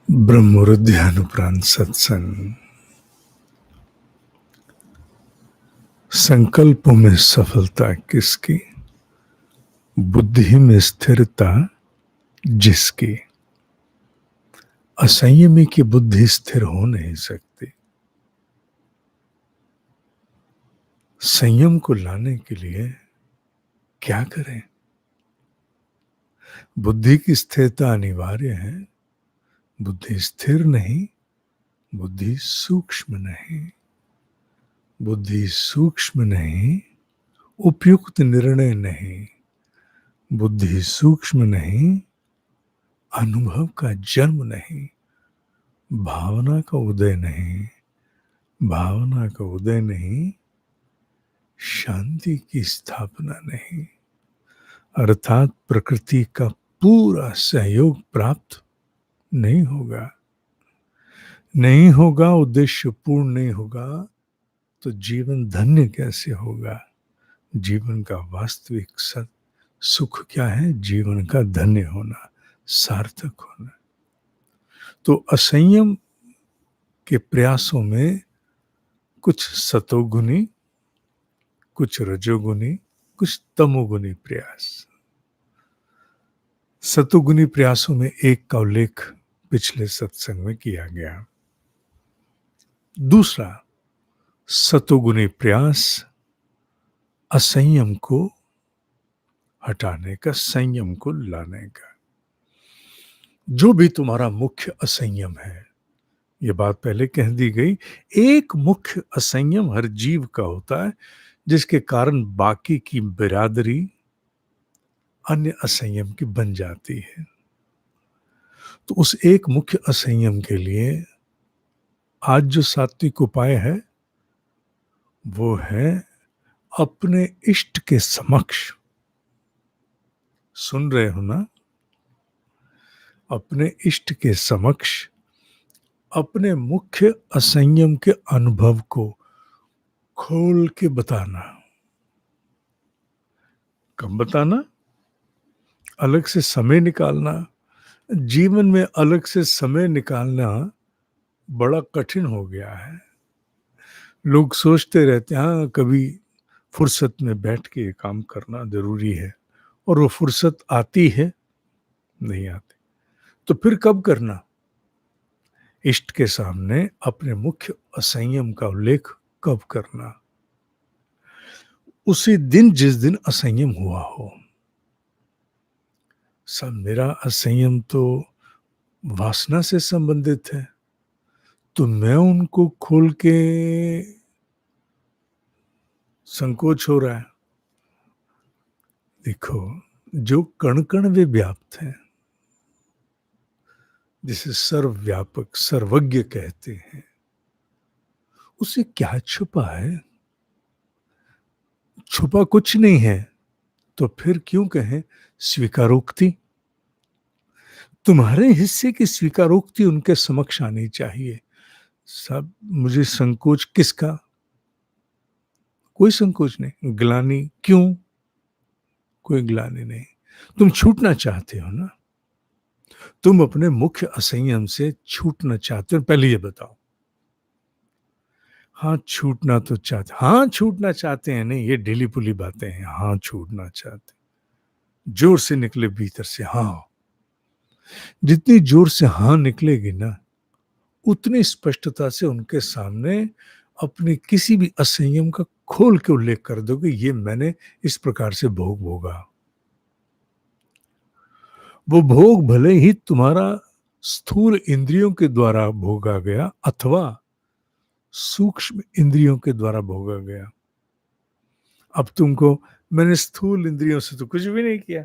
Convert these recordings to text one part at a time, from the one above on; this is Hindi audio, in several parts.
ब्रह्मरुद्ध्यानुप्रांत सत्संग। संकल्पों में सफलता किसकी, बुद्धि में स्थिरता जिसकी। असंयमी की बुद्धि स्थिर हो नहीं सकती। संयम को लाने के लिए क्या करें? बुद्धि की स्थिरता अनिवार्य है। बुद्धि स्थिर नहीं, बुद्धि सूक्ष्म नहीं। बुद्धि सूक्ष्म नहीं, उपयुक्त निर्णय नहीं। बुद्धि सूक्ष्म नहीं, अनुभव का जन्म नहीं। भावना का उदय नहीं, भावना का उदय नहीं, शांति की स्थापना नहीं। अर्थात प्रकृति का पूरा सहयोग प्राप्त नहीं होगा। नहीं होगा, उद्देश्य पूर्ण नहीं होगा तो जीवन धन्य कैसे होगा? जीवन का वास्तविक सुख क्या है? जीवन का धन्य होना, सार्थक होना। तो असंयम के प्रयासों में कुछ सतोगुनी, कुछ रजोगुनी, कुछ तमोगुनी प्रयास। सतोगुनी प्रयासों में एक का उल्लेख पिछले सत्संग में किया गया। दूसरा सतोगुनी प्रयास असंयम को हटाने का, संयम को लाने का। जो भी तुम्हारा मुख्य असंयम है, ये बात पहले कह दी गई, एक मुख्य असंयम हर जीव का होता है जिसके कारण बाकी की बिरादरी अन्य असंयम की बन जाती है। तो उस एक मुख्य असंयम के लिए आज जो सात्विक उपाय है वो है अपने इष्ट के समक्ष, सुन रहे हो ना, अपने इष्ट के समक्ष अपने मुख्य असंयम के अनुभव को खोल के बताना। कब बताना? अलग से समय निकालना। जीवन में अलग से समय निकालना बड़ा कठिन हो गया है। लोग सोचते रहते हैं हाँ कभी फुर्सत में बैठ के काम करना जरूरी है, और वो फुर्सत आती है? नहीं आती। तो फिर कब करना? इष्ट के सामने अपने मुख्य असंयम का उल्लेख कब करना? उसी दिन जिस दिन असंयम हुआ हो। सब मेरा असंयम तो वासना से संबंधित है, तो मैं उनको खोल के संकोच हो रहा है। देखो, जो कण कण वे व्याप्त हैं, जिसे सर्वव्यापक सर्वज्ञ कहते हैं, उसे क्या छुपा है? छुपा कुछ नहीं है। तो फिर क्यों कहें स्वीकारोक्ति? तुम्हारे हिस्से की स्वीकारोक्ति उनके समक्ष आनी चाहिए। सब मुझे संकोच किसका? कोई संकोच नहीं। ग्लानि क्यों? कोई ग्लानि नहीं। तुम छूटना चाहते हो ना? तुम अपने मुख्य असंयम से छूटना चाहते हो, पहले ये बताओ। हाँ छूटना तो चाहते, हाँ छूटना चाहते हैं, नहीं ये ढीली पुली बातें हैं। हाँ छूटना चाहते, जोर से निकले भीतर से हाँ। जितनी जोर से हाँ निकलेगी ना, उतनी स्पष्टता से उनके सामने अपने किसी भी असंयम का खोल के उल्लेख कर दोगे, ये मैंने इस प्रकार से भोग भोगा। वो भोग भले ही तुम्हारा स्थूल इंद्रियों के द्वारा भोगा गया अथवा सूक्ष्म इंद्रियों के द्वारा भोगा गया। अब तुमको मैंने स्थूल इंद्रियों से तो कुछ भी नहीं किया,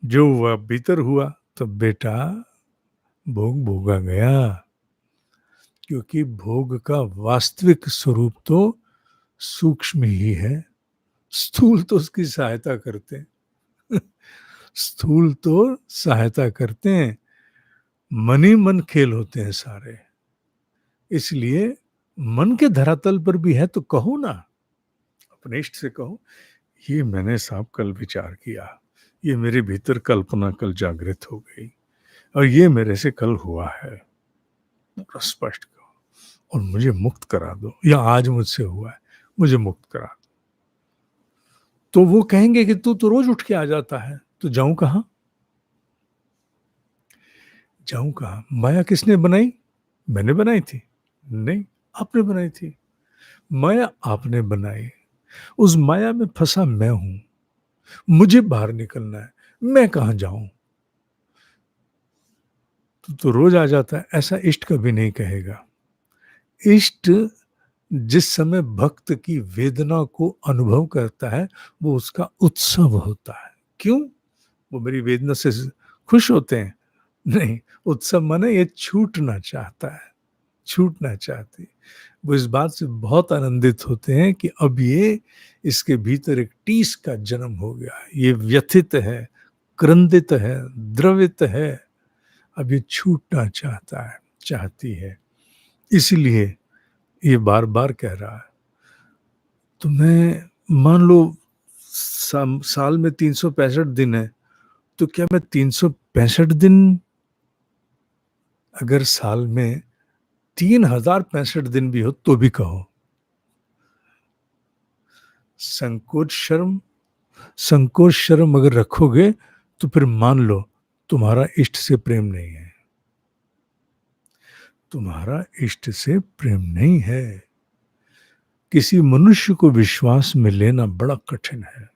जो हुआ भीतर हुआ। तो बेटा भोग भोगा गया, क्योंकि भोग का वास्तविक स्वरूप तो सूक्ष्म ही है। स्थूल तो उसकी सहायता करते हैं। स्थूल तो सहायता करते हैं, मन ही मन खेल होते हैं सारे। इसलिए मन के धरातल पर भी है तो कहो ना, अपने इष्ट से कहो, ये मैंने साहब कल विचार किया, ये मेरे भीतर कल्पना कल जागृत हो गई। और ये मेरे से कल हुआ है, पूरा स्पष्ट कहो और मुझे मुक्त करा दो, या आज मुझसे हुआ है, मुझे मुक्त करा दो। तो वो कहेंगे कि तू तो रोज उठ के आ जाता है, तो जाऊं कहां? जाऊं कहां? माया किसने बनाई? मैंने बनाई थी? नहीं, आपने बनाई थी। माया आपने बनाई, उस माया में फंसा मैं हूं, मुझे बाहर निकलना है, मैं कहां जाऊं? तो रोज आ जाता है, ऐसा इष्ट कभी नहीं कहेगा। इष्ट जिस समय भक्त की वेदना को अनुभव करता है, वो उसका उत्सव होता है। क्यों? वो मेरी वेदना से खुश होते हैं? नहीं, उत्सव माने ये छूटना चाहता है, छूटना चाहती है। वो इस बात से बहुत आनंदित होते हैं कि अब ये इसके भीतर एक टीस का जन्म हो गया है, ये व्यथित है, क्रंदित है, द्रवित है, अब ये छूटना चाहता है, चाहती है। इसलिए ये बार बार कह रहा है। तो मैं, मान लो साल में 365 दिन है, तो क्या मैं 365 दिन, अगर साल में 3065 दिन भी हो तो भी कहो, संकोच शर्म, संकोच शर्म अगर रखोगे तो फिर मान लो तुम्हारा इष्ट से प्रेम नहीं है, तुम्हारा इष्ट से प्रेम नहीं है। किसी मनुष्य को विश्वास में लेना बड़ा कठिन है।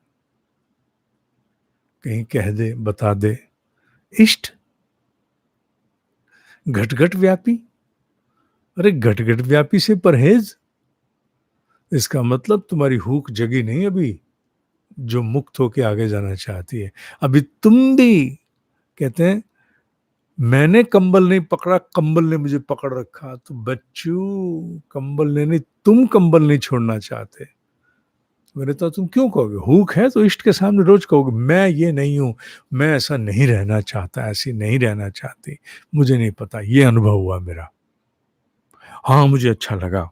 कहीं कह दे, बता दे, इष्ट घट घट व्यापी। अरे घट घट व्यापी से परहेज, इसका मतलब तुम्हारी हुक जगी नहीं अभी, जो मुक्त होके आगे जाना चाहती है। अभी तुम भी कहते हैं मैंने कंबल नहीं पकड़ा, कंबल ने मुझे पकड़ रखा। तो बच्चू, कंबल ने नहीं, तुम कंबल नहीं छोड़ना चाहते। मैंने तो, तुम क्यों कहोगे? हुक है तो इष्ट के सामने रोज कहोगे मैं ये नहीं हूं, मैं ऐसा नहीं रहना चाहता, ऐसी नहीं रहना चाहती, मुझे नहीं पता, ये अनुभव हुआ मेरा, हाँ मुझे अच्छा लगा,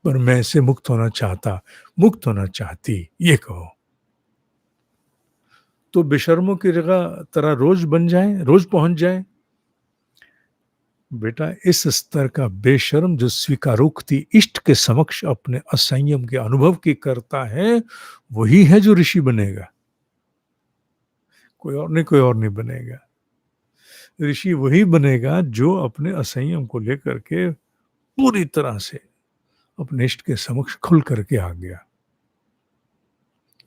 पर मैं इससे मुक्त होना चाहता, मुक्त होना चाहती, ये कहो। तो बेशर्मों की जगह तरह रोज बन जाए, रोज पहुंच जाए। बेटा, इस स्तर का बेशर्म जो स्वीकारोक्ति इष्ट के समक्ष अपने असंयम के अनुभव की करता है, वही है जो ऋषि बनेगा। कोई और नहीं, कोई और नहीं बनेगा। ऋषि वही बनेगा जो अपने असंयम को लेकर के पूरी तरह से अपने इष्ट के समक्ष खुल करके आ गया,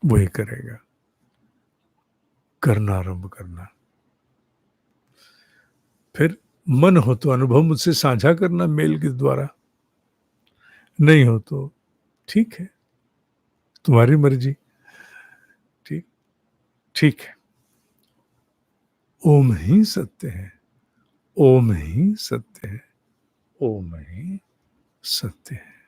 वही करेगा। करना आरंभ करना, फिर मन हो तो अनुभव मुझसे साझा करना मेल के द्वारा, नहीं हो तो ठीक है, तुम्हारी मर्जी। ठीक, ठीक है। ओम ही सत्य है, ओम ही सत्य है, ओम ही सत्य है।